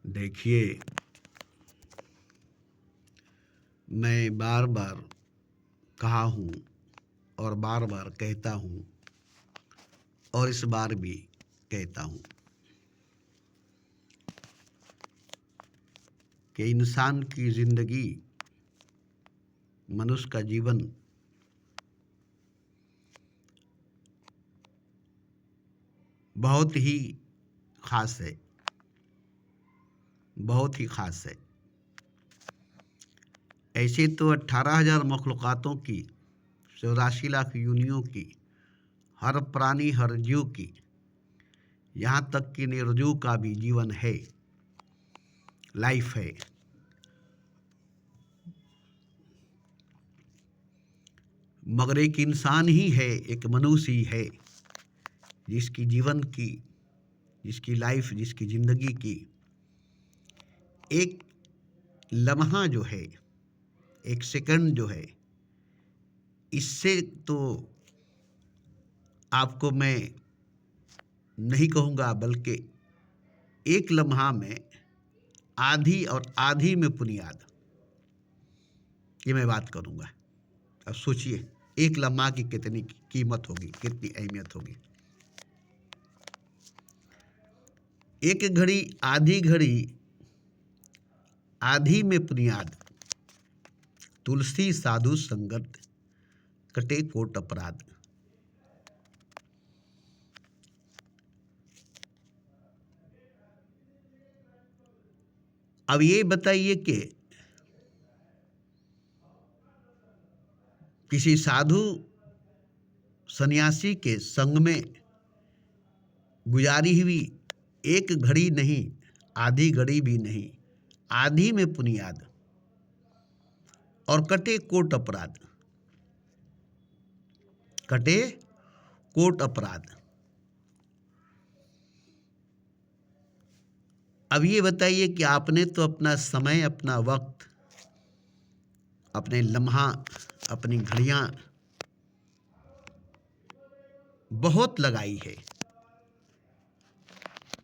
देखिए, मैं बार बार कहा हूँ और बार बार कहता हूँ और इस बार भी कहता हूँ कि इंसान की ज़िंदगी, मनुष्य का जीवन बहुत ही ख़ास है, बहुत ही ख़ास है। ऐसे तो 18,000 मखलूक़ातों की, 84 लाख योनियों की, हर प्राणी हर जीव की, यहाँ तक कि निर्जीव का भी जीवन है, लाइफ है। मगर एक इंसान ही है, एक मनुष्य ही है जिसकी जीवन की, जिसकी लाइफ, जिसकी ज़िंदगी की एक लम्हा जो है, एक सेकंड जो है, इससे तो आपको मैं नहीं कहूँगा, बल्कि एक लम्हा में आधी और आधी में बुनियाद, ये मैं बात करूँगा। अब सोचिए, एक लम्हा की कितनी कीमत होगी, कितनी अहमियत होगी। एक घड़ी, आधी घड़ी, आधी में बुनियाद, तुलसी साधु संगत, कटे कोट अपराध। अब ये बताइए कि किसी साधु सन्यासी के संग में गुजारी हुई एक घड़ी नहीं, आधी घड़ी भी नहीं, आधी में बुनियाद और कटे कोट अपराध, कटे कोट अपराध। अब ये बताइए कि आपने तो अपना समय, अपना वक्त, अपने लम्हा, अपनी घड़ियां बहुत लगाई है,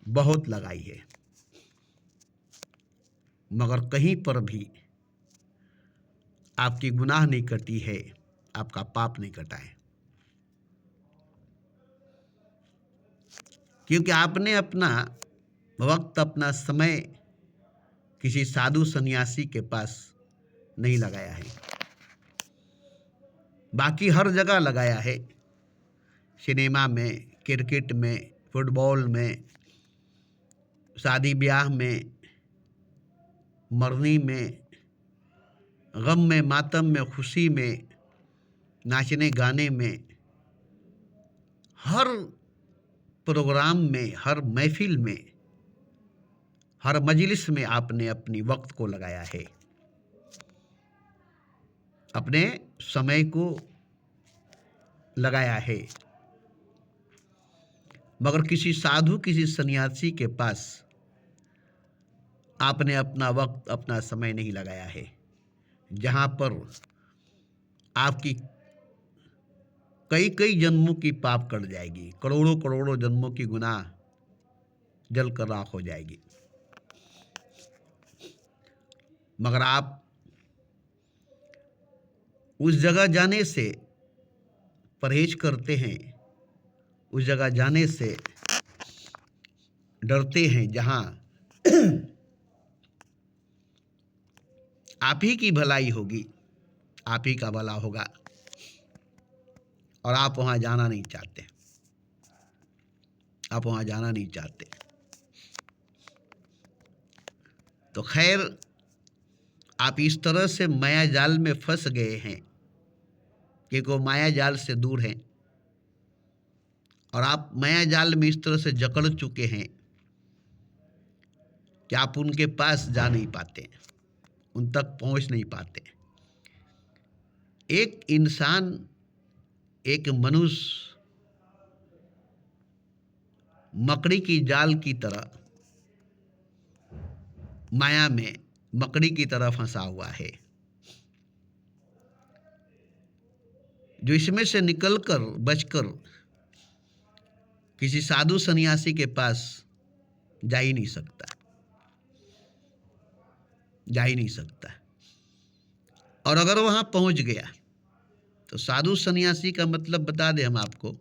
बहुत लगाई है, मगर कहीं पर भी आपकी गुनाह नहीं कटी है, आपका पाप नहीं कटा है, क्योंकि आपने अपना वक्त, अपना समय किसी साधु सन्यासी के पास नहीं लगाया है। बाकी हर जगह लगाया है, सिनेमा में, क्रिकेट में, फुटबॉल में, शादी ब्याह में, मरनी में, गम में, मातम में, खुशी में, नाचने गाने में, हर प्रोग्राम में, हर महफिल में, हर मजलिस में आपने अपनी वक्त को लगाया है, अपने समय को लगाया है। मगर किसी साधु, किसी सन्यासी के पास आपने अपना वक्त, अपना समय नहीं लगाया है, जहाँ पर आपकी कई कई जन्मों की पाप कट जाएगी, करोड़ों करोड़ों जन्मों की गुनाह जल कर राख हो जाएगी। मगर आप उस जगह जाने से परहेज करते हैं, उस जगह जाने से डरते हैं जहाँ आप ही की भलाई होगी, आप ही का भला होगा, और आप वहाँ जाना नहीं चाहते, आप वहाँ जाना नहीं चाहते। तो खैर, आप इस तरह से माया जाल में फंस गए हैं कि वो माया जाल से दूर हैं, और आप माया जाल में इस तरह से जकड़ चुके हैं कि आप उनके पास जा नहीं पाते, उन तक पहुंच नहीं पाते। एक इंसान, एक मनुष्य मकड़ी की जाल की तरह, माया में मकड़ी की तरह फंसा हुआ है, जो इसमें से निकलकर, बचकर किसी साधु सन्यासी के पास जा ही नहीं सकता। जा ही नहीं सकता। और अगर वहाँ पहुँच गया तो साधु सन्यासी का मतलब बता दें हम आपको,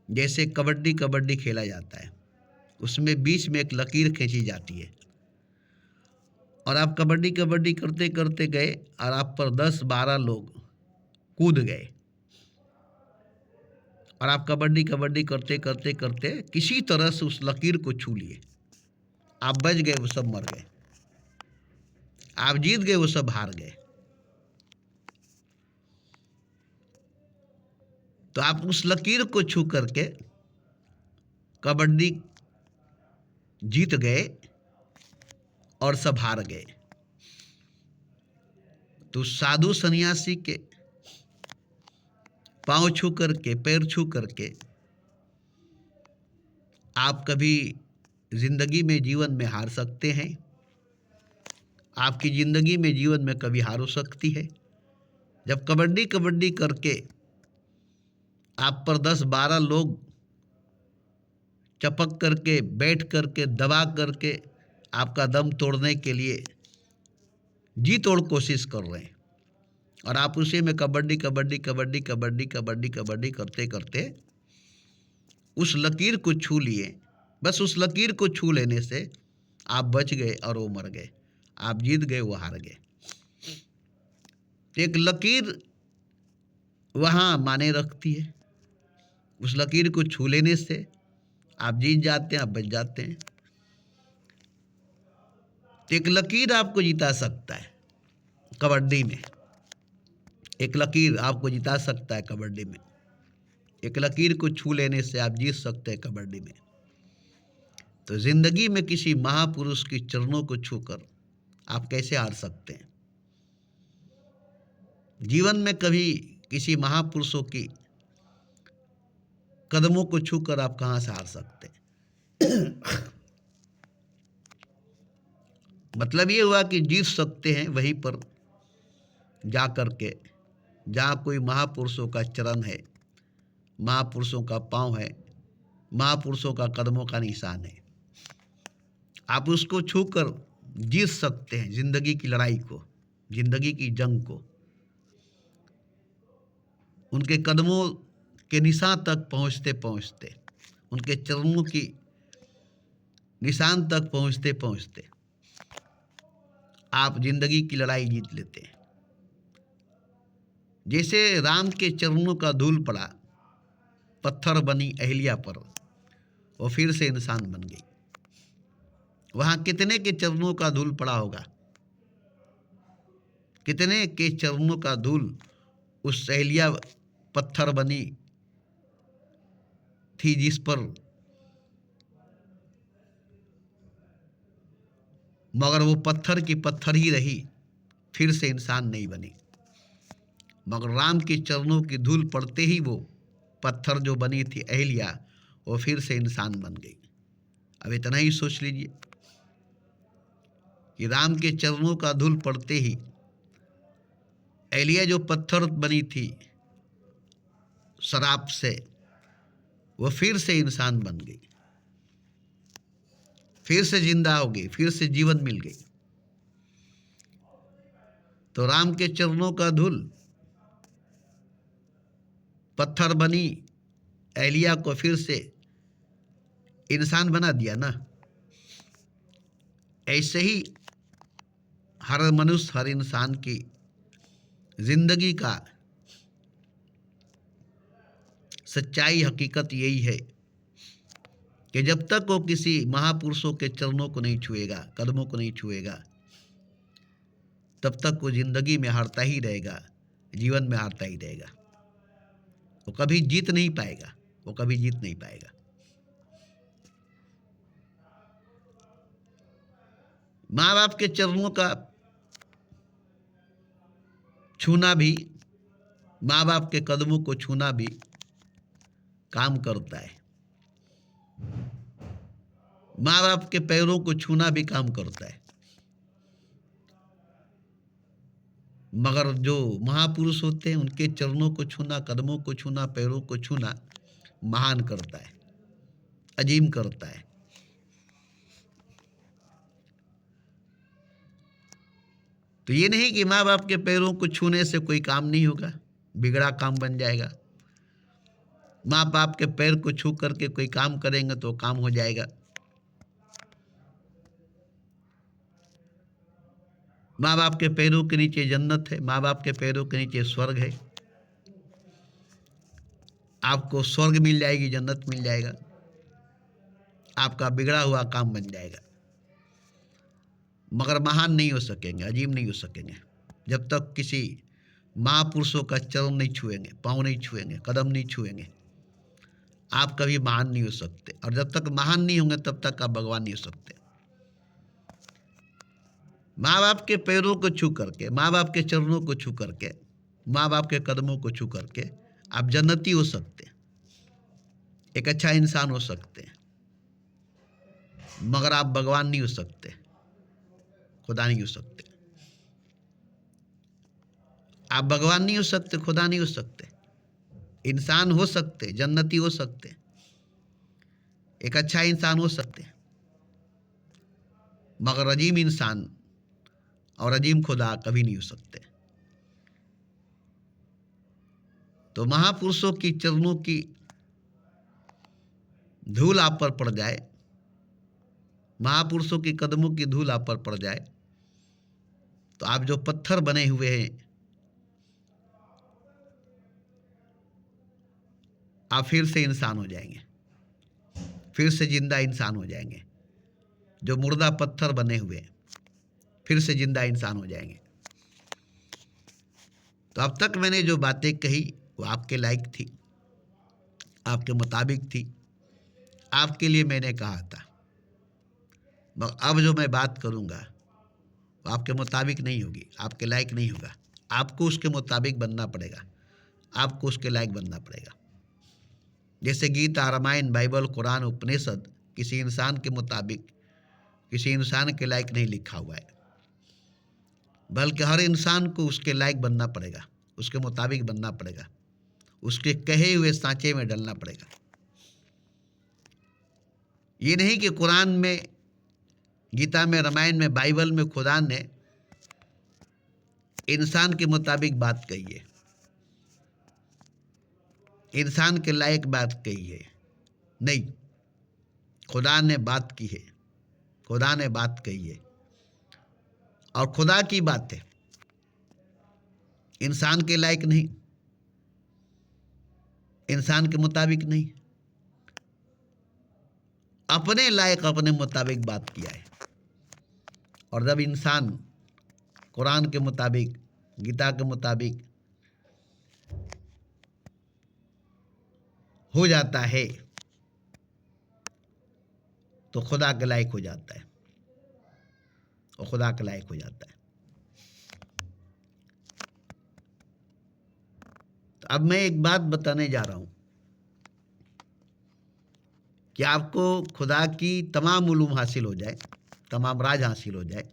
जैसे कबड्डी कबड्डी खेला जाता है, उसमें बीच में एक लकीर खींची जाती है और आप कबड्डी कबड्डी करते करते गए और आप पर 10-12 लोग कूद गए और आप कबड्डी कबड्डी करते करते करते किसी तरह से उस लकीर को छू लिए, आप बच गए, वो सब मर गए। आप जीत गए, वो सब हार गए। तो आप उस लकीर को छू करके कबड्डी जीत गए और सब हार गए। तो साधु सन्यासी के पांव छू करके, पैर छू करके आप कभी जिंदगी में, जीवन में हार सकते हैं। आपकी जिंदगी में, जीवन में कभी हार हो सकती है। जब कबड्डी कबड्डी करके आप पर 10-12 लोग चपक करके, बैठ करके, दबा करके आपका दम तोड़ने के लिए जी तोड़ कोशिश कर रहे हैं और आप उसी में कबड्डी कबड्डी कबड्डी कबड्डी कबड्डी कबड्डी करते करते उस लकीर को छू लिए। बस उस लकीर को छू लेने से आप बच गए और वो मर गए। आप जीत गए, वो हार गए। एक लकीर वहाँ माने रखती है। उस लकीर को छू लेने से आप जीत जाते हैं, आप बच जाते हैं। एक लकीर आपको जिता सकता है कबड्डी में। एक लकीर आपको जिता सकता है कबड्डी में। एक लकीर को छू लेने से आप जीत सकते हैं कबड्डी में। तो जिंदगी में किसी महापुरुष के चरणों को छूकर आप कैसे हार सकते हैं? जीवन में कभी किसी महापुरुषों की कदमों को छूकर आप कहां से हार सकते हैं? मतलब ये हुआ कि जीत सकते हैं वहीं पर जा कर के जहाँ कोई महापुरुषों का चरण है, महापुरुषों का पांव है, महापुरुषों का कदमों का निशान है। आप उसको छूकर जीत सकते हैं जिंदगी की लड़ाई को, जिंदगी की जंग को। उनके कदमों के निशान तक पहुँचते पहुँचते, उनके चरणों की निशान तक पहुँचते पहुँचते आप जिंदगी की लड़ाई जीत लेते हैं। जैसे राम के चरणों का धूल पड़ा, पत्थर बनी अहिल्या पर, वो फिर से इंसान बन गई। वहाँ कितने के चरणों का धूल पड़ा होगा, कितने के चरणों का धूल उस अहिल्या पत्थर बनी थी जिस पर, मगर वो पत्थर की पत्थर ही रही, फिर से इंसान नहीं बनी। मगर राम के चरणों की धूल पड़ते ही वो पत्थर जो बनी थी अहिल्या, वो फिर से इंसान बन गई। अब इतना ही सोच लीजिए कि राम के चरणों का धूल पड़ते ही अहिल्या जो पत्थर बनी थी शराब से, वो फिर से इंसान बन गई, फिर से जिंदा हो गई, फिर से जीवन मिल गई। तो राम के चरणों का धूल पत्थर बनी अहिल्या को फिर से इंसान बना दिया ना। ऐसे ही हर मनुष्य, हर इंसान की जिंदगी का सच्चाई, हकीकत यही है कि जब तक वो किसी महापुरुषों के चरणों को नहीं छुएगा, कदमों को नहीं छुएगा, तब तक वो जिंदगी में हारता ही रहेगा, जीवन में हारता ही रहेगा। वो कभी जीत नहीं पाएगा, वो कभी जीत नहीं पाएगा। माँ बाप के चरणों का छूना भी, माँ बाप के कदमों को छूना भी काम करता है। माँ बाप के पैरों को छूना भी काम करता है। मगर जो महापुरुष होते हैं उनके चरणों को छूना, कदमों को छूना, पैरों को छूना महान करता है, अजीम करता है। तो ये नहीं कि माँ बाप के पैरों को छूने से कोई काम नहीं होगा, बिगड़ा काम बन जाएगा। माँ बाप के पैर को छू करके कोई काम करेंगे तो काम हो जाएगा। माँ बाप के पैरों के नीचे जन्नत है, माँ बाप के पैरों के नीचे स्वर्ग है। आपको स्वर्ग मिल जाएगी, जन्नत मिल जाएगा, आपका बिगड़ा हुआ काम बन जाएगा। मगर महान नहीं हो सकेंगे, अजीम नहीं हो सकेंगे जब तक किसी महापुरुषों का चरण नहीं छुएंगे, पाँव नहीं छुएंगे, कदम नहीं छुएंगे। आप कभी महान नहीं हो सकते, और जब तक महान नहीं होंगे तब तक आप भगवान नहीं हो सकते। माँ बाप के पैरों को छू करके, माँ बाप के चरणों को छू करके, माँ बाप के कदमों को छू करके आप जन्नती हो सकते, एक अच्छा इंसान हो सकते, मगर आप भगवान नहीं हो सकते, खुदा नहीं हो सकते। आप भगवान नहीं हो सकते, खुदा नहीं हो सकते। इंसान हो सकते, जन्नती हो सकते, एक अच्छा इंसान हो सकते, मगर अजीम इंसान और अजीम खुदा कभी नहीं हो सकते। तो महापुरुषों की चरणों की धूल आप पर पड़ जाए, महापुरुषों के कदमों की धूल आप पर पड़ जाए, तो आप जो पत्थर बने हुए हैं, आप फिर से इंसान हो जाएंगे, फिर से जिंदा इंसान हो जाएंगे। जो मुर्दा पत्थर बने हुए हैं, फिर से जिंदा इंसान हो जाएंगे। तो अब तक मैंने जो बातें कही वो आपके लायक थी, आपके मुताबिक थी, आपके लिए मैंने कहा था। मगर अब जो मैं बात करूँगा वो आपके मुताबिक नहीं होगी, आपके लायक नहीं होगा। आपको उसके मुताबिक बनना पड़ेगा, आपको उसके लायक बनना पड़ेगा। जैसे गीता, रामायण, बाइबल, कुरान, उपनिषद किसी इंसान के मुताबिक, किसी इंसान के लायक नहीं लिखा हुआ है, बल्कि हर इंसान को उसके लायक बनना पड़ेगा, उसके मुताबिक बनना पड़ेगा, उसके कहे हुए सांचे में डलना पड़ेगा। ये नहीं कि कुरान में, गीता में, रामायण में, बाइबल में खुदा ने इंसान के मुताबिक बात कही है, इंसान के लायक बात कही है। नहीं, खुदा ने बात की है, खुदा ने बात कही है, और खुदा की बात है, इंसान के लायक नहीं, इंसान के मुताबिक नहीं, अपने लायक, अपने मुताबिक बात किया है। और जब इंसान कुरान के मुताबिक, गीता के मुताबिक हो जाता है तो खुदा के लायक हो जाता है, और खुदा के लायक हो जाता है। तो अब मैं एक बात बताने जा रहा हूं कि आपको खुदा की तमाम उलूम हासिल हो जाए, तमाम राज हासिल हो जाए,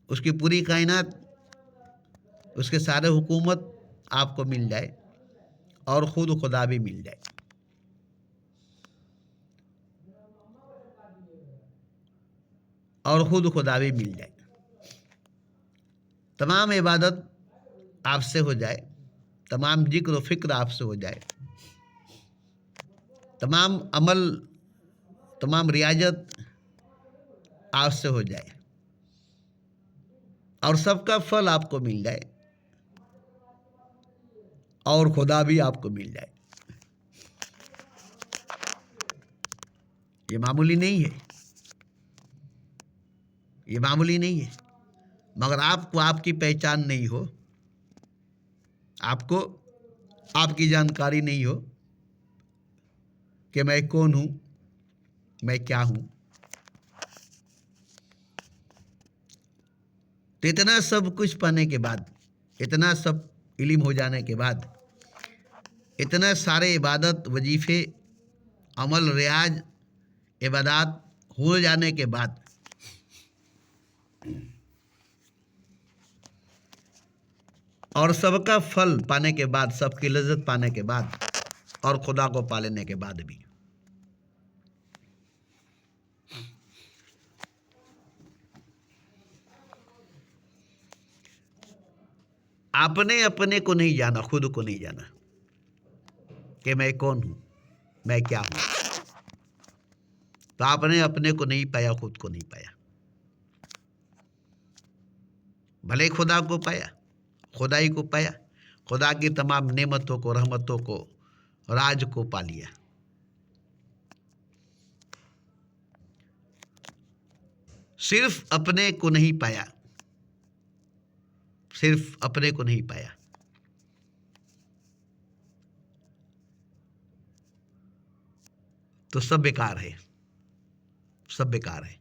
उसकी पूरी कायनात, उसके सारे हुकूमत आपको मिल जाए, और खुद खुदा भी मिल जाए, और खुद खुदा भी मिल जाए, तमाम इबादत आपसे हो जाए, तमाम जिक्र व फिक्र आपसे हो जाए, तमाम अमल, तमाम रियाजत आपसे हो जाए, और सबका फल आपको मिल जाए, और खुदा भी आपको मिल जाए। ये मामूली नहीं है, ये मामूली नहीं है। मगर आपको आपकी पहचान नहीं हो, आपको आपकी जानकारी नहीं हो कि मैं कौन हूं, मैं क्या हूं, तो इतना सब कुछ पाने के बाद, इतना सब इल्म हो जाने के बाद, इतना सारे इबादत, वजीफ़े, अमल, रियाज, इबादत हो जाने के बाद, और सबका फल पाने के बाद, सबकी लज्जत पाने के बाद, और खुदा को पा लेने के बाद भी, आपने अपने को नहीं जाना, खुद को नहीं जाना कि मैं कौन हूं, मैं क्या हूं। तो आपने अपने को नहीं पाया, खुद को नहीं पाया। भले खुदा को पाया, खुदाई को पाया, खुदा की तमाम नेमतों को, रहमतों को, राज को पा लिया। सिर्फ अपने को नहीं पाया, सिर्फ अपने को नहीं पाया। तो सब बेकार है, सब बेकार है।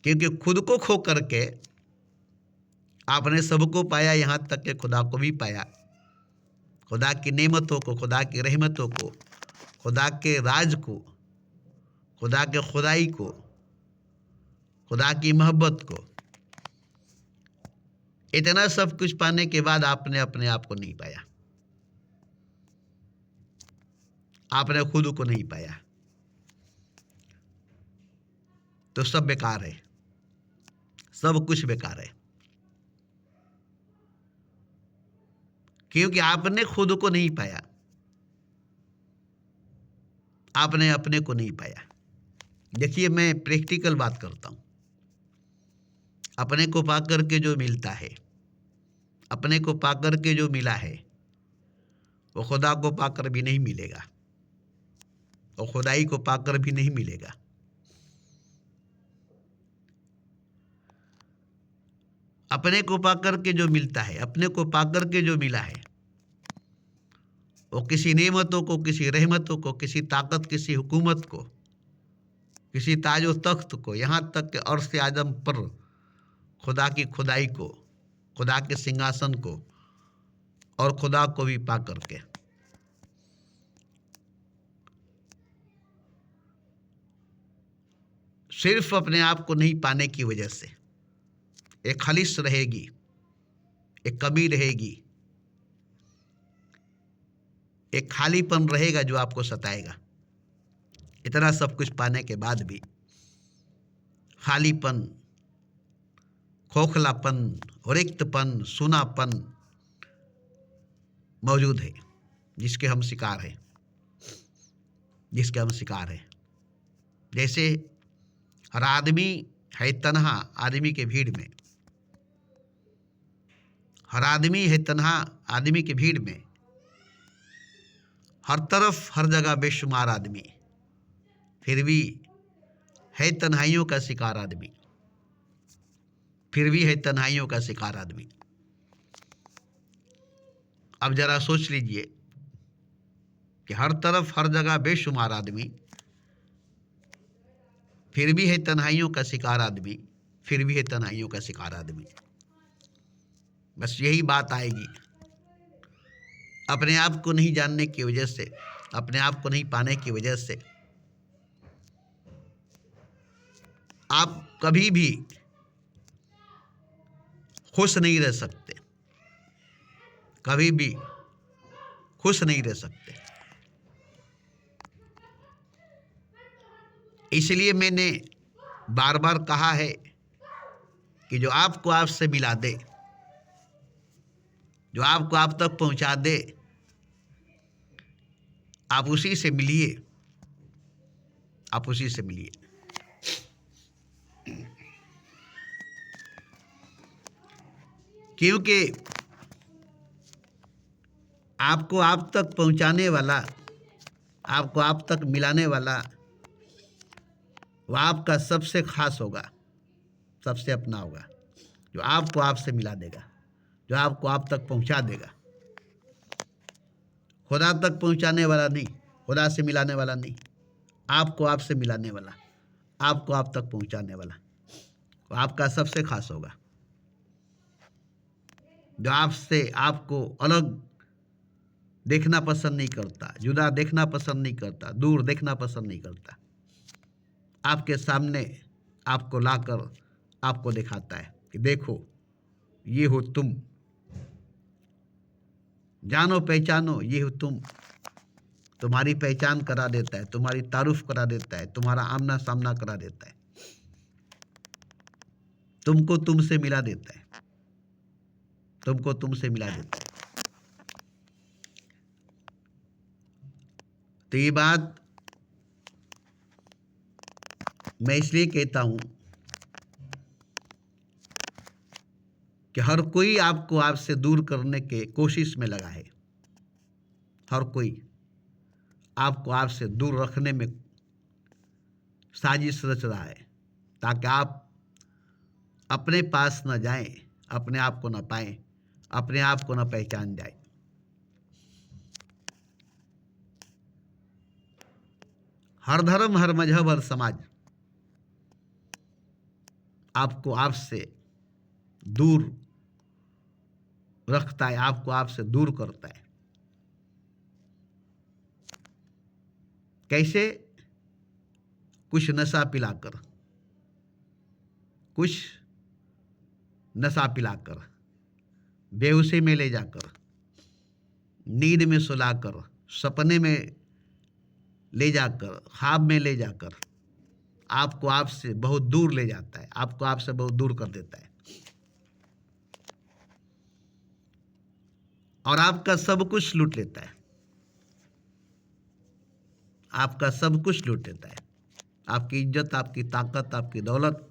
क्योंकि खुद को खो करके आपने सबको पाया, यहां तक कि खुदा को भी पाया। खुदा की नेमतों को, खुदा की रहमतों को, खुदा के राज को, खुदा के खुदाई को, खुदा की मोहब्बत को, इतना सब कुछ पाने के बाद आपने अपने आप को नहीं पाया, आपने खुद को नहीं पाया। तो सब बेकार है, सब कुछ बेकार है। क्योंकि आपने खुद को नहीं पाया, आपने अपने को नहीं पाया। देखिए, मैं प्रैक्टिकल बात करता हूं। अपने को पाकर के जो मिलता है, अपने को पाकर के जो मिला है, वो खुदा को पाकर भी नहीं मिलेगा, और खुदाई को पाकर भी नहीं मिलेगा। अपने को पाकर के जो मिलता है, अपने को पाकर के जो मिला है, वो किसी नेमतों को, किसी रहमतों को, किसी ताकत, किसी हुकूमत को, किसी ताजो तख्त को, यहाँ तक कि अर्श आजम पर खुदा की खुदाई को, खुदा के सिंहासन को और खुदा को भी पा करके सिर्फ अपने आप को नहीं पाने की वजह से एक खलिश रहेगी, एक कमी रहेगी, एक खालीपन रहेगा जो आपको सताएगा। इतना सब कुछ पाने के बाद भी खालीपन, खोखलापन, रिक्तपन, सूनापन मौजूद है, जिसके हम शिकार हैं, जिसके हम शिकार हैं। जैसे हर आदमी है तन्हा आदमी के भीड़ में, हर आदमी है तन्हा आदमी की भीड़ में, हर तरफ हर जगह बेशुमार आदमी, फिर भी है तन्हाइयों का शिकार आदमी, फिर भी है तन्हाइयों का शिकार आदमी। अब जरा सोच लीजिए कि हर तरफ हर जगह बेशुमार आदमी, फिर भी है तन्हाइयों का शिकार आदमी, फिर भी है तन्हाइयों का शिकार आदमी। बस यही बात आएगी, अपने आप को नहीं जानने की वजह से, अपने आप को नहीं पाने की वजह से आप कभी भी खुश नहीं रह सकते, कभी भी खुश नहीं रह सकते। इसलिए मैंने बार बार कहा है कि जो आपको आपसे मिला दे, जो आपको आप तक पहुंचा दे, आप उसी से मिलिए, आप उसी से मिलिए। क्योंकि आपको आप तक पहुंचाने वाला, आपको आप तक मिलाने वाला, वह आपका सबसे खास होगा, सबसे अपना होगा, जो आपको आपसे मिला देगा, जो आपको आप तक पहुंचा देगा। खुदा तक पहुंचाने वाला नहीं, खुदा से मिलाने वाला नहीं, आपको आपसे मिलाने वाला, आपको आप तक पहुंचाने वाला, वो आपका सबसे खास होगा, जो आपसे आपको अलग देखना पसंद नहीं करता, जुदा देखना पसंद नहीं करता, दूर देखना पसंद नहीं करता, आपके सामने आपको लाकर आपको दिखाता है कि देखो ये हो तुम, जानो पहचानो ये हो तुम। तुम्हारी पहचान करा देता है, तुम्हारी तारुफ करा देता है, तुम्हारा आमना सामना करा देता है, तुमको तुमसे मिला देता है। तुमको तुमसे मिला देता है। तो ये बात मैं इसलिए कहता हूं कि हर कोई आपको आपसे दूर करने के कोशिश में लगा है। हर कोई आपको आपसे दूर रखने में साजिश रच रहा है, ताकि आप अपने पास न जाएं, अपने आप को न पाएं, अपने आप को न पहचान जाए। हर धर्म, हर मजहब, हर समाज आपको आपसे दूर रखता है, आपको आपसे दूर करता है। कैसे? कुछ नशा पिलाकर, कुछ नशा पिलाकर, बेहोशी में ले जाकर, नींद में सुलाकर, सपने में ले जाकर, ख्वाब में ले जाकर आपको आपसे बहुत दूर ले जाता है, आपको आपसे बहुत दूर कर देता है। और आपका सब कुछ लूट लेता है, आपका सब कुछ लूट लेता है। आपकी इज्जत, आपकी ताकत, आपकी दौलत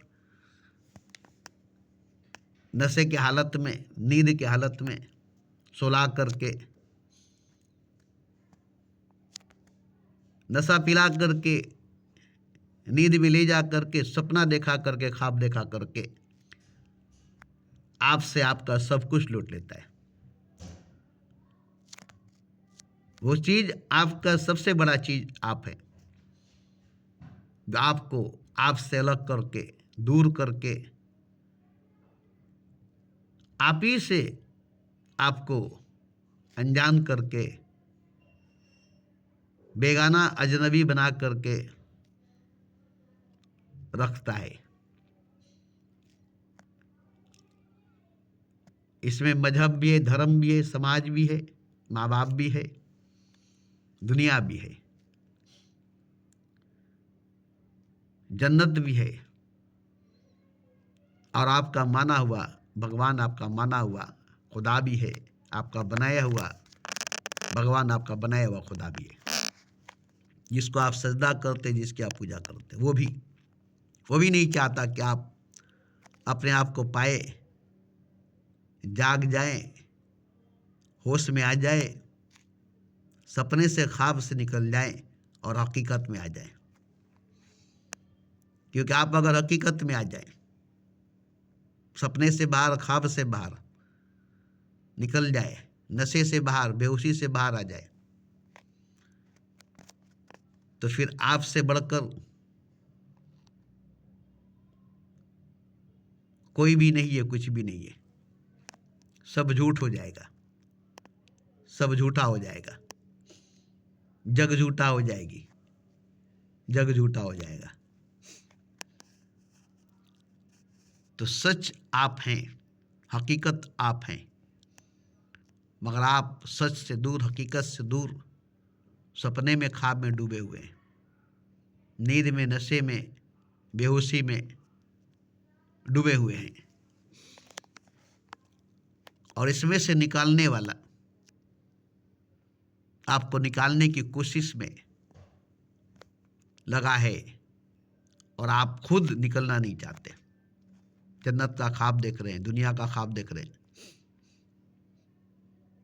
नशे की हालत में, नींद की हालत में सुला करके, नशा पिला करके, नींद में ले जा करके, सपना देखा करके, ख्वाब देखा करके आपसे आपका सब कुछ लूट लेता है। वो चीज, आपका सबसे बड़ा चीज आप है, जो आपको आपसे अलग करके, दूर करके, आप ही से आपको अनजान करके, बेगाना, अजनबी बना करके रखता है। इसमें मजहब भी है, धर्म भी है, समाज भी है, माँ बाप भी है, दुनिया भी है, जन्नत भी है, और आपका माना हुआ भगवान, आपका माना हुआ खुदा भी है, आपका बनाया हुआ भगवान, आपका बनाया हुआ खुदा भी है, जिसको आप सजदा करते, जिसकी आप पूजा करते। वो भी नहीं चाहता कि आप अपने आप को पाए, जाग जाएं, होश में आ जाए, सपने से, ख्वाब से निकल जाएं और हकीकत में आ जाएं। क्योंकि आप अगर हकीकत में आ जाएं, सपने से बाहर, ख्वाब से बाहर निकल जाए, नशे से बाहर, बेहोशी से बाहर आ जाए, तो फिर आपसे बढ़कर कोई भी नहीं है, कुछ भी नहीं है। सब झूठ हो जाएगा, सब झूठा हो जाएगा, जग झूठा हो जाएगी, जग झूठा हो जाएगा। तो सच आप हैं, हकीकत आप हैं, मगर आप सच से दूर, हकीकत से दूर, सपने में, ख्वाब में डूबे हुए हैं, नींद में, नशे में, बेहोशी में डूबे हुए हैं। और इसमें से निकालने वाला आपको निकालने की कोशिश में लगा है, और आप खुद निकलना नहीं चाहते। जन्नत का ख्वाब देख रहे हैं, दुनिया का ख्वाब देख रहे हैं,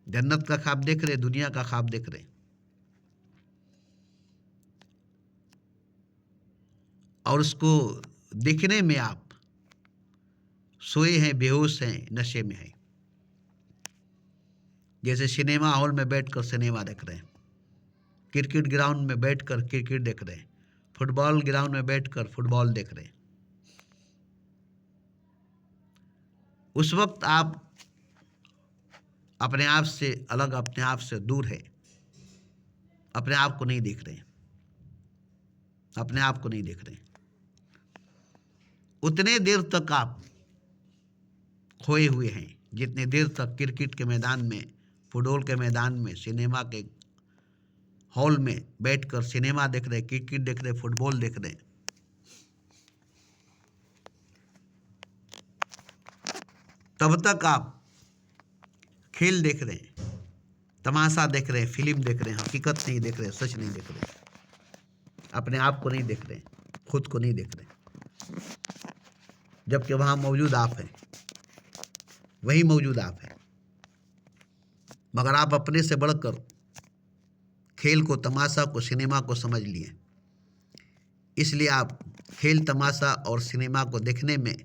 जन्नत का ख्वाब देख रहे हैं, दुनिया का ख्वाब देख रहे हैं, और उसको देखने में आप सोए हैं, बेहोश हैं, नशे में हैं। जैसे सिनेमा हॉल में बैठकर सिनेमा देख रहे हैं, क्रिकेट ग्राउंड में बैठकर क्रिकेट देख रहे हैं, फुटबॉल ग्राउंड में बैठकर फुटबॉल देख रहे हैं। उस वक्त आप अपने आप से अलग, अपने आप से दूर है, अपने आप को नहीं देख रहे हैं, अपने आप को नहीं देख रहे हैं। उतने देर तक आप खोए हुए हैं जितने देर तक क्रिकेट के मैदान में, फुटबॉल के मैदान में, सिनेमा के हॉल में बैठकर सिनेमा देख रहे, क्रिकेट देख रहे, फुटबॉल देख रहे, तब तक आप खेल देख रहे हैं, तमाशा देख रहे हैं, फिल्म देख रहे हैं, हकीकत नहीं देख रहे हैं, सच नहीं देख रहे हैं, अपने आप को नहीं देख रहे हैं, खुद को नहीं देख रहे हैं, जबकि वहाँ मौजूद आप हैं, वही मौजूद आप है। मगर आप अपने से बढ़कर खेल को, तमाशा को, सिनेमा को समझ लिए, इसलिए आप खेल, तमाशा और सिनेमा को देखने में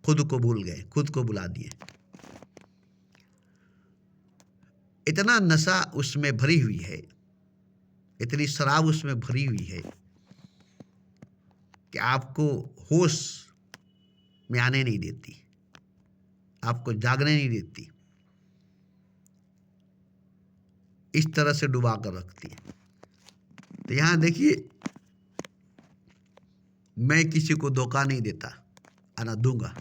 खुद को भूल गए, खुद को बुला दिए। इतना नशा उसमें भरी हुई है, इतनी शराब उसमें भरी हुई है कि आपको होश में आने नहीं देती, आपको जागने नहीं देती, इस तरह से डुबा कर रखती है। तो यहाँ देखिए, मैं किसी को धोखा नहीं देता और ना दूंगा,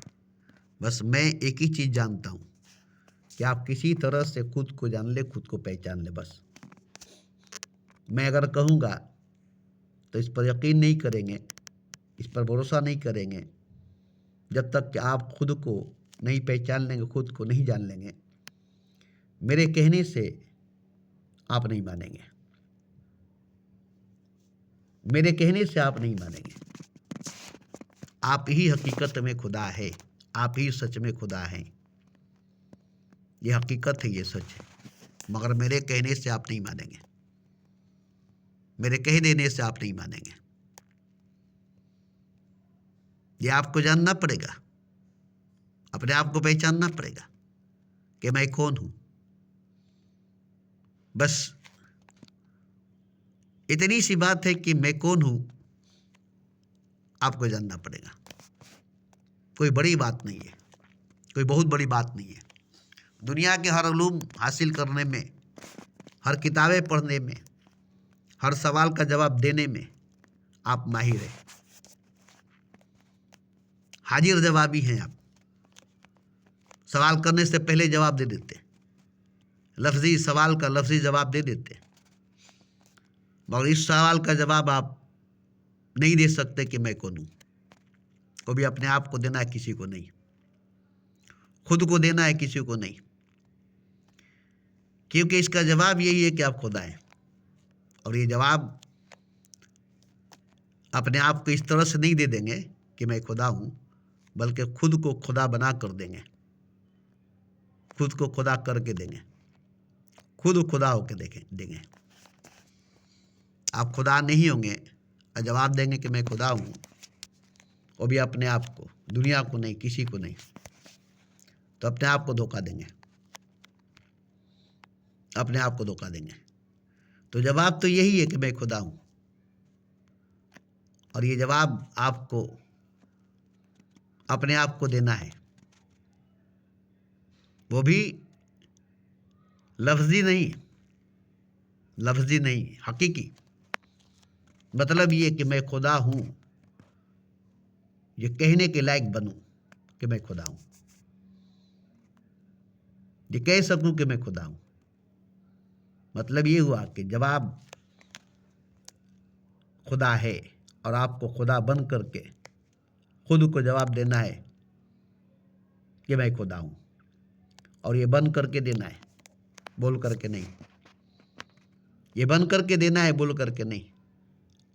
बस मैं एक ही चीज़ जानता हूँ कि आप किसी तरह से खुद को जान ले, खुद को पहचान ले। बस मैं अगर कहूँगा तो इस पर यकीन नहीं करेंगे, इस पर भरोसा नहीं करेंगे जब तक कि आप खुद को नहीं पहचान लेंगे, खुद को नहीं जान लेंगे। मेरे कहने से आप नहीं मानेंगे, मेरे कहने से आप नहीं मानेंगे। आप ही हकीकत में खुदा है, आप ही सच में खुदा हैं। ये हकीकत है, ये सच है, मगर मेरे कहने से आप नहीं मानेंगे, मेरे कह देने से आप नहीं मानेंगे। ये आपको जानना पड़ेगा, अपने आप को पहचानना पड़ेगा कि मैं कौन हूं। बस इतनी सी बात है कि मैं कौन हूं, आपको जानना पड़ेगा। कोई बड़ी बात नहीं है, कोई बहुत बड़ी बात नहीं है। दुनिया के हर उलूम हासिल करने में, हर किताबें पढ़ने में, हर सवाल का जवाब देने में आप माहिर हैं, हाजिर जवाबी हैं। आप सवाल करने से पहले जवाब दे देते, लफ्जी सवाल का लफ्जी जवाब दे देते, मगर इस सवाल का जवाब आप नहीं दे सकते कि मैं कौन हूं। को भी अपने आप को देना है, किसी को नहीं, खुद को देना है, किसी को नहीं, क्योंकि इसका जवाब यही है कि आप खुदा हैं। और ये जवाब अपने आप को इस तरह से नहीं दे देंगे कि मैं खुदा हूं, बल्कि खुद को खुदा बना कर देंगे, खुद को खुदा करके देंगे, खुद खुदा होकर देंगे। आप खुदा नहीं होंगे और जवाब देंगे कि मैं खुदा हूं, वो भी अपने आप को, दुनिया को नहीं, किसी को नहीं, तो अपने आप को धोखा देंगे, अपने आप को धोखा देंगे। तो जवाब तो यही है कि मैं खुदा हूं, और ये जवाब आपको अपने आप को देना है, वो भी लफ्जी नहीं, लफ्जी नहीं, हकीकी। मतलब ये कि मैं खुदा हूं, ये कहने के लायक बनूं कि मैं खुदा हूं, ये कह सकूं कि मैं खुदा हूं। मतलब ये हुआ कि जवाब खुदा है, और आपको खुदा बन करके खुद को जवाब देना है कि मैं खुदा हूं, और ये बन करके देना है, बोल करके नहीं। ये बन करके देना है, बोल करके नहीं।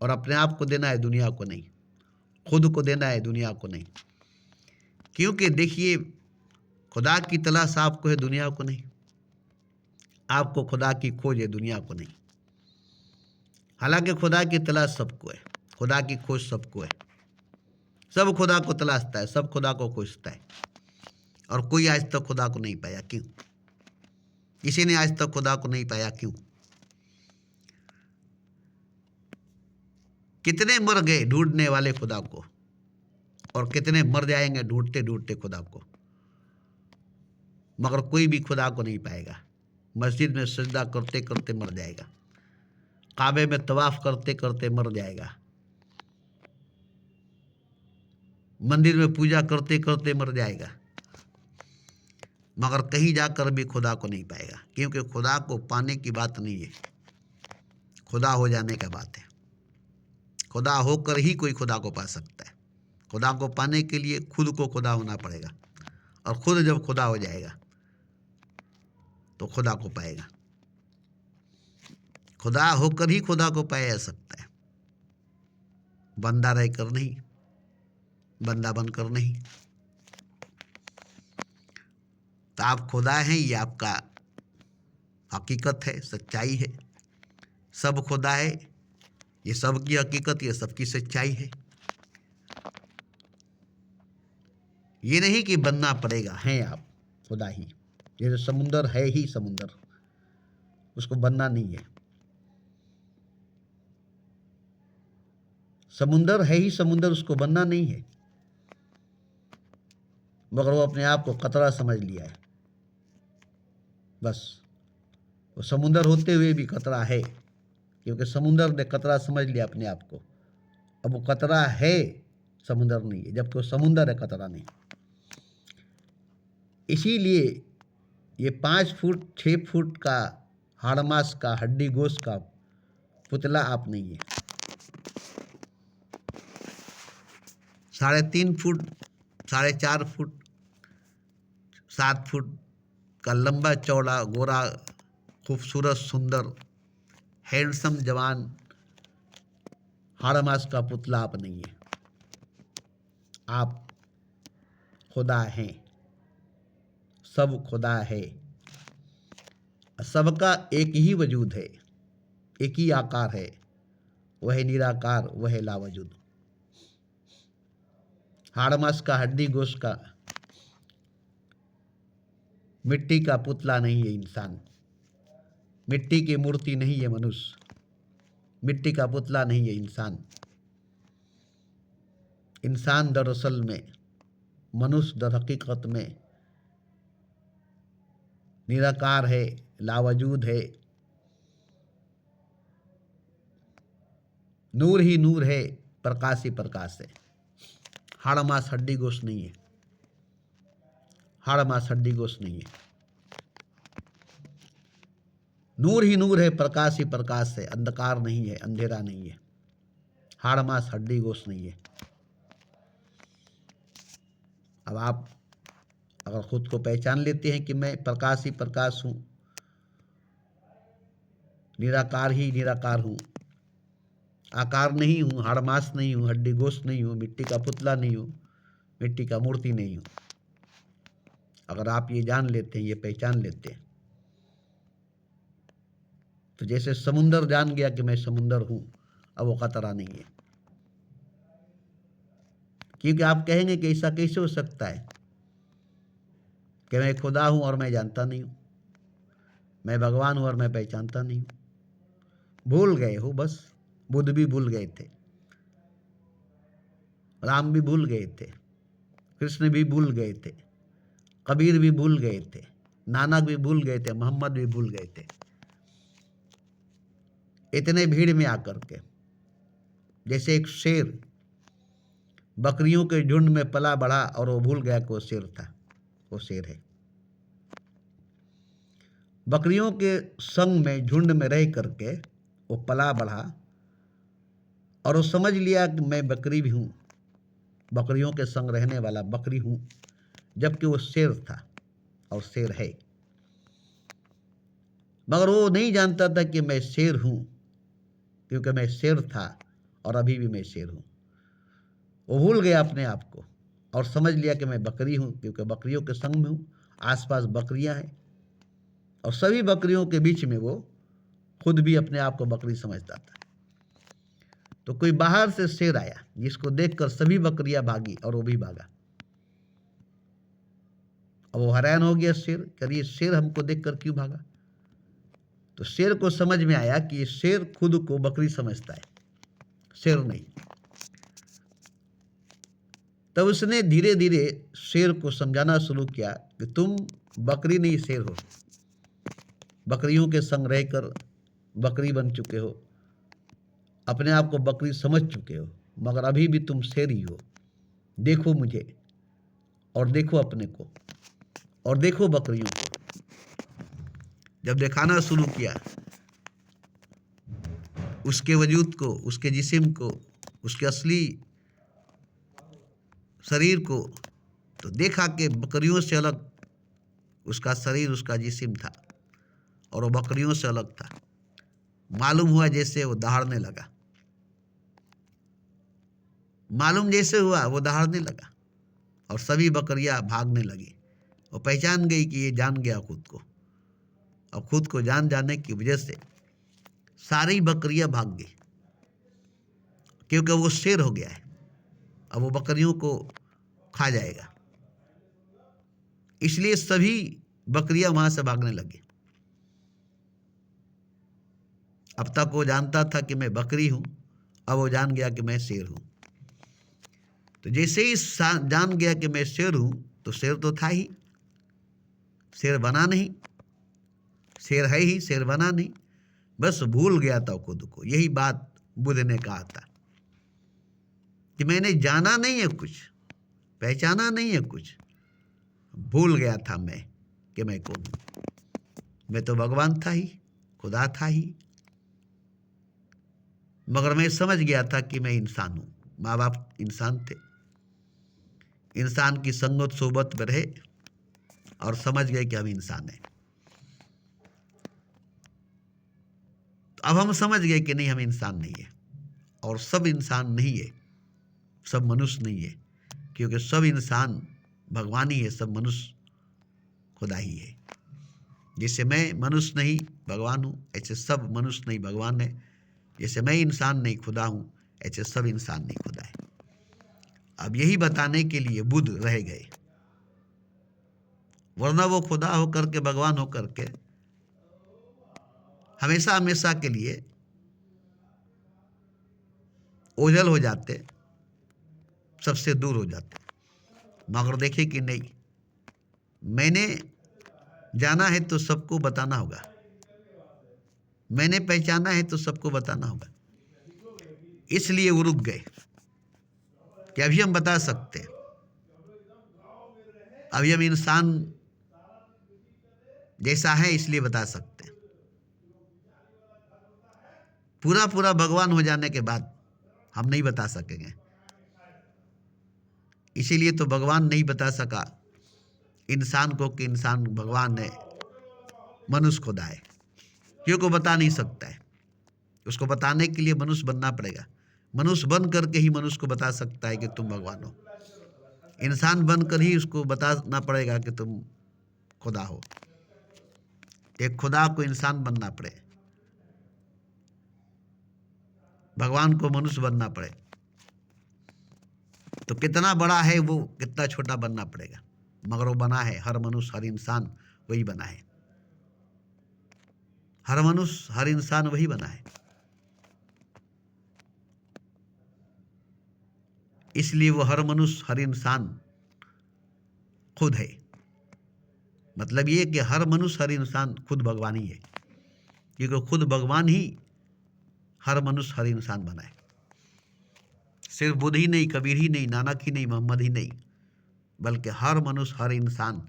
और अपने आप को देना है, दुनिया को नहीं, खुद को देना है, दुनिया को नहीं। क्योंकि देखिए, खुदा की तलाश आपको है, दुनिया को नहीं। आपको खुदा की खोज है, दुनिया को नहीं। हालांकि खुदा की तलाश सबको है, खुदा की खोज सबको है, सब खुदा को तलाशता है, सब खुदा को खोजता है, और कोई आज तक खुदा को नहीं पाया। क्यों? किसी ने आज तक खुदा को नहीं पाया, क्यों? कितने मर गए ढूंढने वाले खुदा को, और कितने मर जाएंगे ढूंढते ढूंढते खुदा को, मगर कोई भी खुदा को नहीं पाएगा। मस्जिद में सजदा करते करते मर जाएगा, काबे में तवाफ करते करते मर जाएगा, मंदिर में पूजा करते करते मर जाएगा, मगर कहीं जाकर भी खुदा को नहीं पाएगा। क्योंकि खुदा को पाने की बात नहीं है, खुदा हो जाने का बात है। खुदा होकर ही कोई खुदा को पा सकता है। खुदा को पाने के लिए खुद को खुदा होना पड़ेगा, और खुद जब खुदा हो जाएगा तो खुदा को पाएगा। खुदा होकर ही खुदा को पाया जा सकता है, बंदा रहकर नहीं, बंदा बनकर नहीं। तो आप खुदा हैं, ये आपका हकीकत है, सच्चाई है। सब खुदा है, ये सब की हकीकत, ये सबकी सच्चाई है। ये नहीं कि बनना पड़ेगा, हैं आप खुदा ही। ये जो समुंदर है ही समुंदर, उसको बनना नहीं है। समुंदर है ही समुंदर, उसको बनना नहीं है, मगर वो अपने आप को कतरा समझ लिया है। बस वो समुंदर होते हुए भी कतरा है, क्योंकि समुंदर ने कतरा समझ लिया अपने आप को। अब वो कतरा है, समुंदर नहीं है, जबकि वो समुंदर है, कतरा नहीं। इसीलिए ये 5 फुट 6 फुट का हाड़ मांस का हड्डी गोश्त का पुतला आप नहीं है। 3.5 फुट 4.5 फुट 7 फुट का लंबा चौड़ा गोरा खूबसूरत सुंदर हैंडसम जवान हाड़ मांस का पुतला आप नहीं है। आप खुदा हैं, सब खुदा है। सबका एक ही वजूद है, एक ही आकार है, वह निराकार, वह लावजूद। हाड़ मांस का हड्डी गोश्त का मिट्टी का पुतला नहीं है इंसान, मिट्टी की मूर्ति नहीं है मनुष्य, मिट्टी का पुतला नहीं है इंसान। इंसान दरअसल में, मनुष्य दर हकीकत में निराकार है, लावजूद है, नूर ही नूर है, प्रकाश ही प्रकाश है। हाड़ मांस हड्डी गोश्त नहीं है, हाड़ मांस हड्डी गोश्त नहीं है। नूर ही नूर है, प्रकाश ही प्रकाश है, अंधकार नहीं है, अंधेरा नहीं है, हाड़ मांस हड्डी गोश्त नहीं है। अब आप अगर खुद को पहचान लेते हैं कि मैं प्रकाश ही प्रकाश हूँ, निराकार ही निराकार हूँ, आकार नहीं हूँ, हाड़ मांस नहीं हूँ, हड्डी गोश्त नहीं हूँ, मिट्टी का पुतला नहीं हूँ, मिट्टी का मूर्ति नहीं हूँ, अगर आप ये जान लेते हैं, ये पहचान लेते हैं, तो जैसे समुंदर जान गया कि मैं समुंदर हूँ, अब वो खतरा नहीं है। क्योंकि आप कहेंगे कि ऐसा कैसे हो सकता है कि मैं खुदा हूँ और मैं जानता नहीं हूँ, मैं भगवान हूँ और मैं पहचानता नहीं हूँ। भूल गए हो बस। बुद्ध भी भूल गए थे, राम भी भूल गए थे, कृष्ण भी भूल गए थे, कबीर भी भूल गए थे, नानक भी भूल गए थे, मोहम्मद भी भूल गए थे। इतने भीड़ में आकर के, जैसे एक शेर बकरियों के झुंड में पला बढ़ा और वो भूल गया कि वो शेर था, वो शेर है। बकरियों के संग में झुंड में रह करके वो पला बढ़ा और वो समझ लिया कि मैं बकरी भी हूँ, बकरियों के संग रहने वाला बकरी हूँ, जबकि वो शेर था और शेर है। मगर वो नहीं जानता था कि मैं शेर हूँ, क्योंकि मैं शेर था और अभी भी मैं शेर हूँ। वो भूल गया अपने आप को और समझ लिया कि मैं बकरी हूँ, क्योंकि बकरियों के संग में हूँ, आसपास बकरियाँ हैं और सभी बकरियों के बीच में वो खुद भी अपने आप को बकरी समझता था। तो कोई बाहर से शेर आया जिसको देखकर सभी बकरियां भागी और वो भी भागा। अब वो हैरान हो गया शेर, करिए शेर हमको देखकर क्यों भागा। तो शेर को समझ में आया कि ये शेर खुद को बकरी समझता है, शेर नहीं। तब उसने धीरे धीरे शेर को समझाना शुरू किया कि तुम बकरी नहीं शेर हो, बकरियों के संग रहकर बकरी बन चुके हो, अपने आप को बकरी समझ चुके हो, मगर अभी भी तुम शेर ही हो। देखो मुझे और देखो अपने को और देखो बकरियों को। जब दिखाना शुरू किया उसके वजूद को, उसके जिस्म को, उसके असली शरीर को, तो देखा कि बकरियों से अलग उसका शरीर, उसका जिस्म था। और वो बकरियों से अलग था। मालूम हुआ जैसे वो दहाड़ने लगा, मालूम जैसे हुआ वो दहाड़ने लगा और सभी बकरियां भागने लगी। वो पहचान गई कि ये जान गया खुद को, और खुद को जान जाने की वजह से सारी बकरियां भाग गई, क्योंकि वो शेर हो गया है, अब वो बकरियों को खा जाएगा। इसलिए सभी बकरियां वहां से भागने लगी। अब तक वो जानता था कि मैं बकरी हूं, अब वो जान गया कि मैं शेर हूं। तो जैसे ही जान गया कि मैं शेर हूं, तो शेर तो था ही, शेर बना नहीं, शेर है ही, शेर बना नहीं, बस भूल गया था खुद को। यही बात बुद्ध ने कहा था कि मैंने जाना नहीं है कुछ, पहचाना नहीं है कुछ, भूल गया था मैं कि मैं कौन हूं। मैं तो भगवान था ही, खुदा था ही, मगर मैं समझ गया था कि मैं इंसान हूं। माँ बाप इंसान थे, इंसान की संगत सोबत में रहे और समझ गए कि हम इंसान हैं। तो अब हम समझ गए कि नहीं, हम इंसान नहीं है, और सब इंसान नहीं है, सब मनुष्य नहीं है, क्योंकि सब इंसान भगवान ही है, सब मनुष्य खुदा ही है। जैसे मैं मनुष्य नहीं भगवान हूँ, ऐसे सब मनुष्य नहीं भगवान है। जैसे मैं इंसान नहीं खुदा हूँ, ऐसे सब इंसान नहीं खुदा है। अब यही बताने के लिए बुद्ध रह गए, वरना वो खुदा होकर के, भगवान होकर के हमेशा हमेशा के लिए ओझल हो जाते, सबसे दूर हो जाते। मगर देखे कि नहीं, मैंने जाना है तो सबको बताना होगा, मैंने पहचाना है तो सबको बताना होगा। इसलिए वो रुक गए कि अभी हम बता सकते हैं, अभी हम इंसान जैसा है इसलिए बता सकते हैं। पूरा पूरा भगवान हो जाने के बाद हम नहीं बता सकेंगे। इसीलिए तो भगवान नहीं बता सका इंसान को कि इंसान भगवान है, मनुष्य खुदा है, क्योंकि बता नहीं सकता है। उसको बताने के लिए मनुष्य बनना पड़ेगा, मनुष्य बन करके ही मनुष्य को बता सकता है कि तुम भगवान हो। इंसान बनकर ही उसको बताना पड़ेगा कि तुम खुदा हो। एक खुदा को इंसान बनना पड़े, भगवान को मनुष्य बनना पड़े, तो कितना बड़ा है वो, कितना छोटा बनना पड़ेगा। मगर वो बना है, हर मनुष्य हर इंसान वही बना है, हर मनुष्य हर इंसान वही बना है। इसलिए वो हर मनुष्य हर इंसान खुद है। मतलब ये कि हर मनुष्य हर इंसान खुद भगवान ही है, क्योंकि खुद भगवान ही हर मनुष्य हर इंसान बना है। सिर्फ बुद्ध ही नहीं, कबीर ही नहीं, नानक ही नहीं, मोहम्मद ही नहीं, बल्कि हर मनुष्य हर इंसान,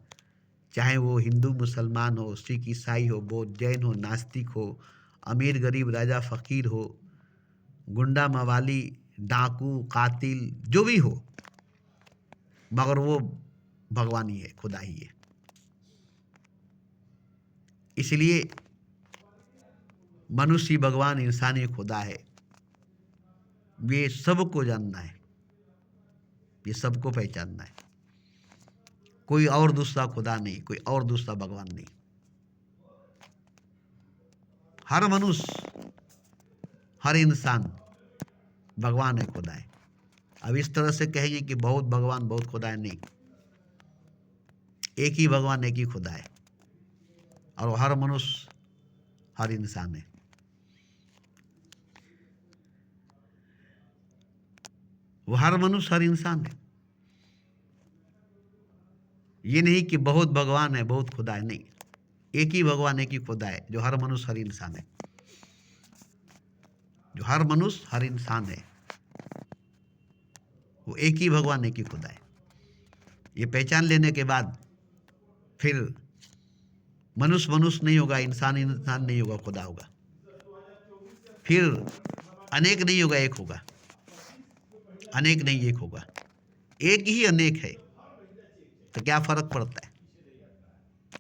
चाहे वो हिंदू मुसलमान हो, सिख ईसाई हो, बौद्ध जैन हो, नास्तिक हो, अमीर गरीब राजा फकीर हो, गुंडा मवाली डाकू कातिल जो भी हो, मगर वो भगवान ही है, खुदा ही है। इसलिए मनुष्य ही भगवान, इंसान ही खुदा है। ये सबको जानना है, ये सबको पहचानना है। कोई और दूसरा खुदा नहीं, कोई और दूसरा भगवान नहीं, हर मनुष्य हर इंसान भगवान है, खुदा है। अब इस तरह से कहेंगे कि बहुत भगवान बहुत खुदा है, नहीं, एक ही भगवान एक ही खुदा है, और वो हर मनुष्य हर इंसान है। वो हर मनुष्य हर इंसान है। ये नहीं कि बहुत भगवान है बहुत खुदा है, नहीं, एक ही भगवान एक ही खुदा है, जो हर मनुष्य हर इंसान है, जो हर मनुष्य हर इंसान है, वो एक ही भगवान एक ही खुदा है। ये पहचान लेने के बाद फिर मनुष्य मनुष्य नहीं होगा, इंसान इंसान नहीं होगा, खुदा होगा। फिर अनेक नहीं होगा, एक होगा। अनेक नहीं एक होगा, एक ही अनेक है, तो क्या फर्क पड़ता है?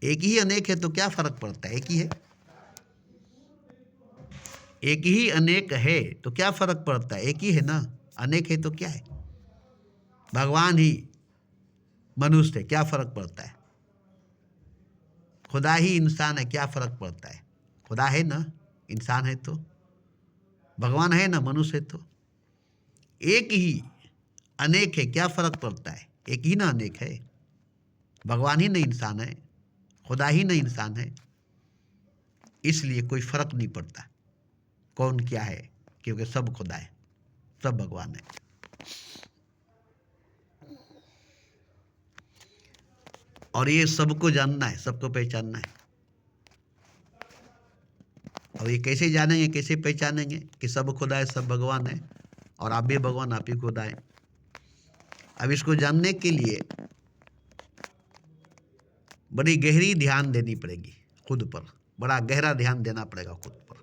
एक ही अनेक है तो क्या फर्क पड़ता है, एक ही है। एक ही अनेक है तो क्या फर्क पड़ता है? एक ही है ना, अनेक है तो क्या है? भगवान ही मनुष्य है, क्या फर्क पड़ता है? खुदा ही इंसान है, क्या फर्क पड़ता है? खुदा है ना, इंसान है तो, भगवान है ना, मनुष्य है तो। एक ही अनेक है, क्या फर्क पड़ता है? एक ही ना अनेक है, भगवान ही नहीं इंसान है, खुदा ही नहीं इंसान है, इसलिए कोई फर्क नहीं पड़ता कौन क्या है, क्योंकि सब खुदा है, सब भगवान है। और ये सबको जानना है, सबको पहचानना है। और ये कैसे जानेंगे, कैसे पहचानेंगे कि सब खुदा है, सब भगवान है, और आप भी भगवान, आप ही खुदा है? अब इसको जानने के लिए बड़ी गहरी ध्यान देनी पड़ेगी खुद पर, बड़ा गहरा ध्यान देना पड़ेगा खुद पर।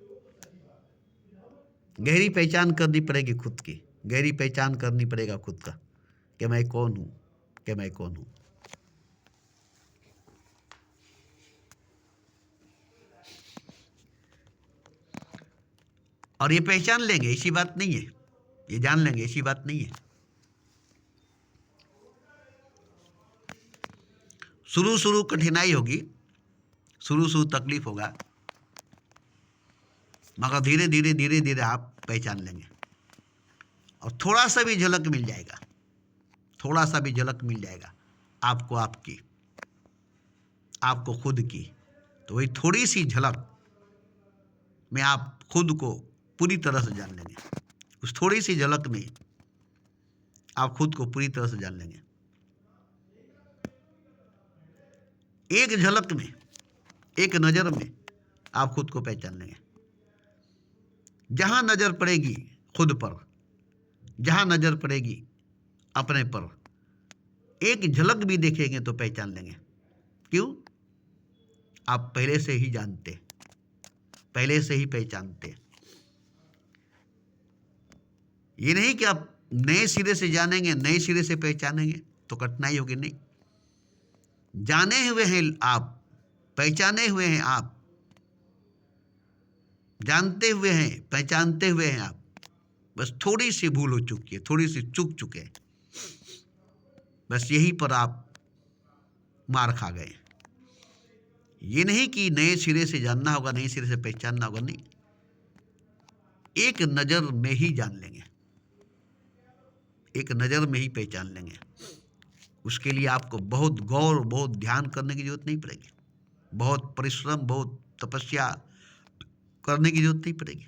गहरी पहचान करनी पड़ेगी खुद की, गहरी पहचान करनी पड़ेगा खुद का कि मैं कौन हूँ, कि मैं कौन हूँ। और ये पहचान लेंगे ऐसी बात नहीं है, ये जान लेंगे ऐसी बात नहीं है। शुरू शुरू कठिनाई होगी, शुरू शुरू तकलीफ होगा, मगर धीरे धीरे धीरे धीरे आप पहचान लेंगे। और थोड़ा सा भी झलक मिल जाएगा, थोड़ा सा भी झलक मिल जाएगा आपको, आपकी, आपको खुद की, तो वही थोड़ी सी झलक में आप खुद को पूरी तरह से जान लेंगे। उस थोड़ी सी झलक में आप खुद को पूरी तरह से जान लेंगे। एक झलक में, एक नज़र में आप खुद को पहचान लेंगे। जहां नज़र पड़ेगी खुद पर, जहां नज़र पड़ेगी अपने पर, एक झलक भी देखेंगे तो पहचान लेंगे। क्यों? आप पहले से ही जानते, पहले से ही पहचानते। ये नहीं कि आप नए सिरे से जानेंगे, नए सिरे से पहचानेंगे तो कठिनाई होगी, नहीं। जाने हुए हैं आप, पहचाने हुए हैं आप, जानते हुए हैं, पहचानते हुए हैं आप, बस थोड़ी सी भूल हो चुकी है, थोड़ी सी चूक चुके हैं, बस यहीं पर आप मार खा गए। ये नहीं कि नए सिरे से जानना होगा, नए सिरे से पहचानना होगा, नहीं, एक नज़र में ही जान लेंगे, एक नज़र में ही पहचान लेंगे। उसके लिए आपको बहुत गौर, बहुत ध्यान करने की जरूरत नहीं पड़ेगी, बहुत परिश्रम, बहुत तपस्या करने की जरूरत नहीं पड़ेगी,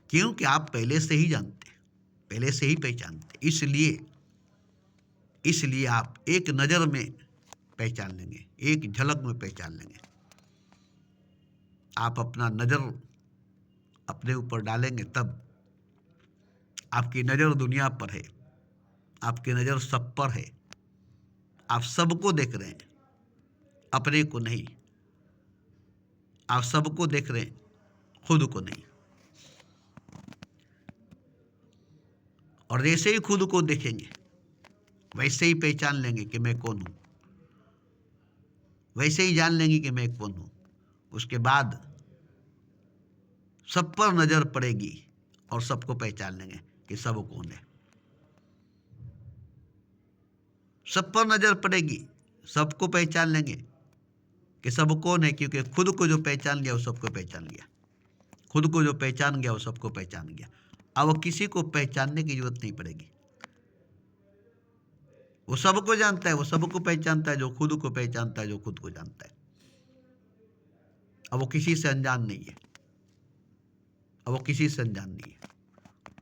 क्योंकि आप पहले से ही जानते, पहले से ही पहचानते। इसलिए आप एक नज़र में पहचान लेंगे, एक झलक में पहचान लेंगे। आप अपना नज़र अपने ऊपर डालेंगे तब आपकी नज़र दुनिया पर है, आपकी नज़र सब पर है, आप सबको देख रहे हैं, अपने को नहीं। आप सबको देख रहे हैं, खुद को नहीं। और जैसे ही खुद को देखेंगे वैसे ही पहचान लेंगे कि मैं कौन हूँ, वैसे ही जान लेंगे कि मैं कौन हूँ। उसके बाद सब पर नज़र पड़ेगी और सबको पहचान लेंगे कि सब कौन है। सब पर नज़र पड़ेगी, सबको पहचान लेंगे कि सब कौन है, क्योंकि खुद को जो पहचान लिया वो सबको पहचान लिया, खुद को जो पहचान गया वो सबको पहचान गया। अब वो किसी को पहचानने की जरूरत नहीं पड़ेगी, वो सबको जानता है, वो सबको पहचानता है, जो खुद को पहचानता है, जो खुद को जानता है। अब वो किसी से अनजान नहीं है, अब वो किसी से अनजान नहीं है,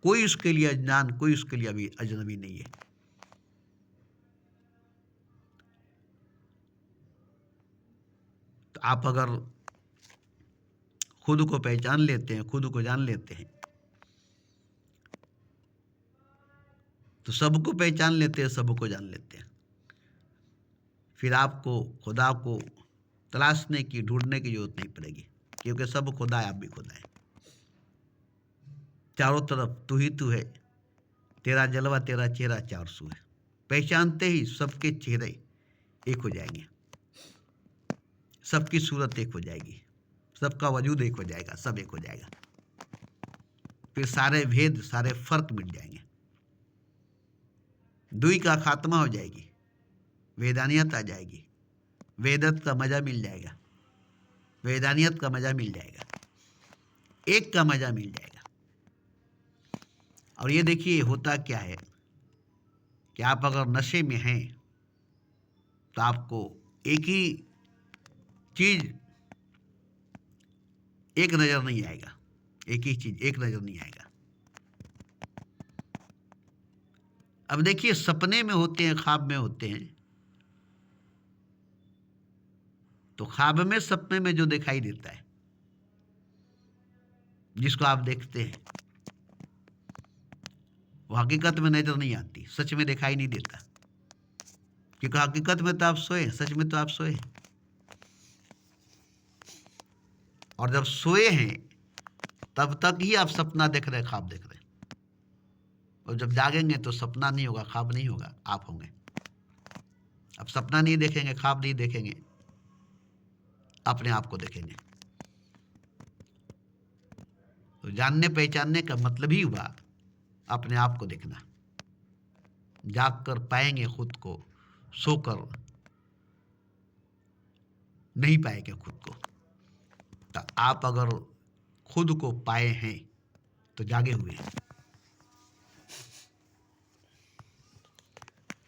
कोई उसके लिए अनजान, कोई उसके लिए अभी अजनबी नहीं है। तो आप अगर खुद को पहचान लेते हैं, खुद को जान लेते हैं, तो सबको पहचान लेते हैं, सबको जान लेते हैं। फिर आपको खुदा को तलाशने की, ढूंढने की जरूरत नहीं पड़ेगी, क्योंकि सब खुदा है, आप भी खुदा है। चारों तरफ तू ही तू है, तेरा जलवा, तेरा चेहरा चार सू है। पहचानते ही सबके चेहरे एक हो जाएंगे, सबकी सूरत एक हो जाएगी, सबका वजूद एक हो जाएगा, सब एक हो जाएगा। फिर सारे भेद, सारे फर्क मिट जाएंगे, दुई का खात्मा हो जाएगी, वेदानियत आ जाएगी, वेदत का मजा मिल जाएगा, वेदानियत का मजा मिल जाएगा, एक का मजा मिल जाएगा। और ये देखिए होता क्या है कि आप अगर नशे में हैं तो आपको एक ही चीज एक नजर नहीं आएगा, एक ही चीज एक नजर नहीं आएगा। अब देखिए सपने में होते हैं, ख्वाब में होते हैं, तो ख्वाब में सपने में जो दिखाई देता है, जिसको आप देखते हैं, वो हकीकत में नजर नहीं आती, सच में दिखाई नहीं देता, क्योंकि हकीकत में तो आप सोए, सच में तो आप सोए। और जब सोए हैं तब तक ही आप सपना देख रहे हैं, ख्वाब देख रहे हैं, और जब जागेंगे तो सपना नहीं होगा, ख्वाब नहीं होगा, आप होंगे। अब सपना नहीं देखेंगे, ख्वाब नहीं देखेंगे, अपने आप को देखेंगे। तो जानने पहचानने का मतलब ही हुआ अपने आप को देखना। जाग कर पाएंगे खुद को, सोकर नहीं पाएंगे खुद को। तो आप अगर खुद को पाए हैं तो जागे हुए हैं,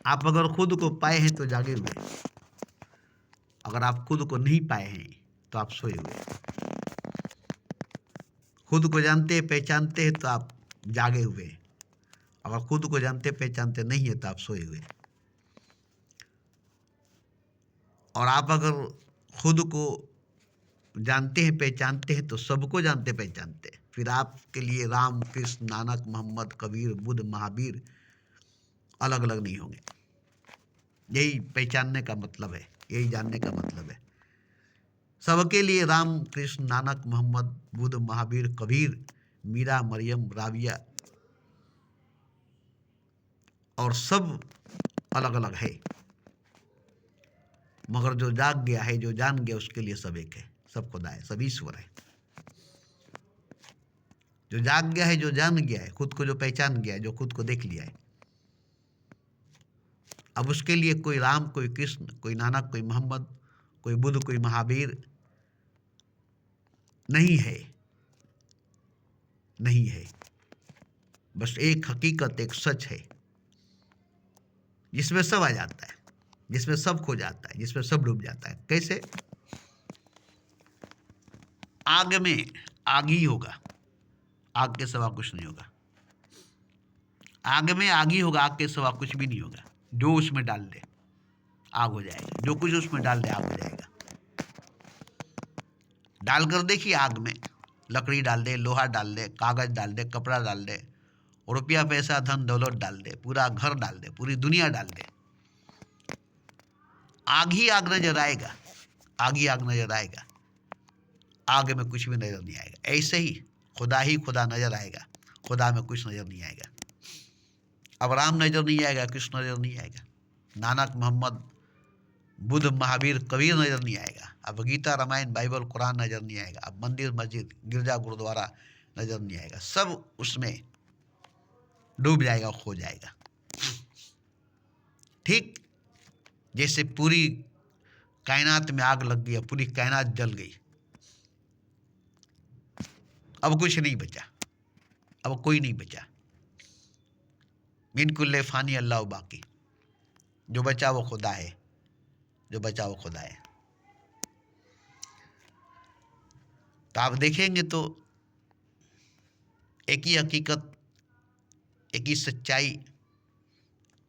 आप अगर खुद को पाए हैं तो जागे हुए हैं, अगर आप खुद को नहीं पाए हैं तो आप सोए हुए हैं। खुद को जानते पहचानते हैं तो आप जागे हुए हैं, अगर खुद को जानते पहचानते नहीं है तो आप सोए हुए हैं। और आप अगर खुद को जानते हैं पहचानते हैं तो सबको जानते पहचानते हैं। फिर आपके लिए राम, कृष्ण, नानक, मोहम्मद, कबीर, बुद्ध, महावीर अलग अलग नहीं होंगे। यही पहचानने का मतलब है, यही जानने का मतलब है। सबके लिए राम, कृष्ण, नानक, मोहम्मद, बुद्ध, महावीर, कबीर, मीरा, मरियम, राबिया, और सब अलग अलग है, मगर जो जाग गया है, जो जान गया, उसके लिए सब एक है, सब खुदा है, सब ईश्वर है। जो जाग गया है, जो जान गया है, खुद को जो पहचान गया है, जो खुद को देख लिया है, अब उसके लिए कोई राम, कोई कृष्ण, कोई नानक, कोई मोहम्मद, कोई बुद्ध, कोई महावीर नहीं है, नहीं है। बस एक हकीकत, एक सच है, जिसमें सब आ जाता है, जिसमें सब खो जाता है, जिसमें सब डूब जाता है। कैसे? आग में आग ही होगा, आग के सिवा कुछ नहीं होगा। आग में आग ही होगा, आग के सिवा कुछ भी नहीं होगा। जो उसमें डाल दे आग हो जाएगा, जो कुछ उसमें डाल दे आग हो जाएगा। डालकर देखिए, आग में लकड़ी डाल दे, लोहा डाल दे, कागज डाल दे, कपड़ा डाल दे, रुपया पैसा धन दौलत डाल दे, पूरा घर डाल दे, पूरी दुनिया डाल दे, आग ही आग नजर आएगा, आग ही आग नजर आएगा, आग में कुछ भी नजर नहीं आएगा। ऐसे ही खुदा नजर आएगा, खुदा में कुछ नजर नहीं आएगा। अब राम नजर नहीं आएगा, कृष्ण नजर नहीं आएगा, नानक, मोहम्मद, बुद्ध, महावीर, कबीर नजर नहीं आएगा। अब गीता, रामायण, बाइबल, कुरान नजर नहीं आएगा। अब मंदिर, मस्जिद, गिरजा, गुरुद्वारा नजर नहीं आएगा, सब उसमें डूब जाएगा, खो जाएगा। ठीक जैसे पूरी कायनात में आग लग गई, पूरी कायनात जल गई, अब कुछ नहीं बचा, अब कोई नहीं बचा। मिन कुल्ले फानी अल्लाह बाकी, जो बचा वो खुदा है, जो बचा वो खुदा है। तो आप देखेंगे तो एक ही हकीकत, एक ही सच्चाई,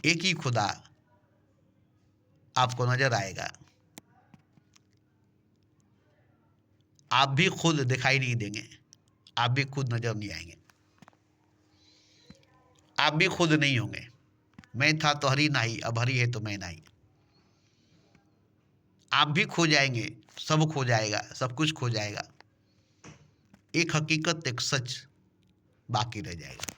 एक ही खुदा आपको नजर आएगा। आप भी खुद दिखाई नहीं देंगे, आप भी खुद नजर नहीं आएंगे, आप भी खुद नहीं होंगे। मैं था तो हरी नाही, अब हरी है तो मैं नहीं। आप भी खो जाएंगे, सब खो जाएगा, सब कुछ खो जाएगा, एक हकीकत, एक सच बाकी रह जाएगा।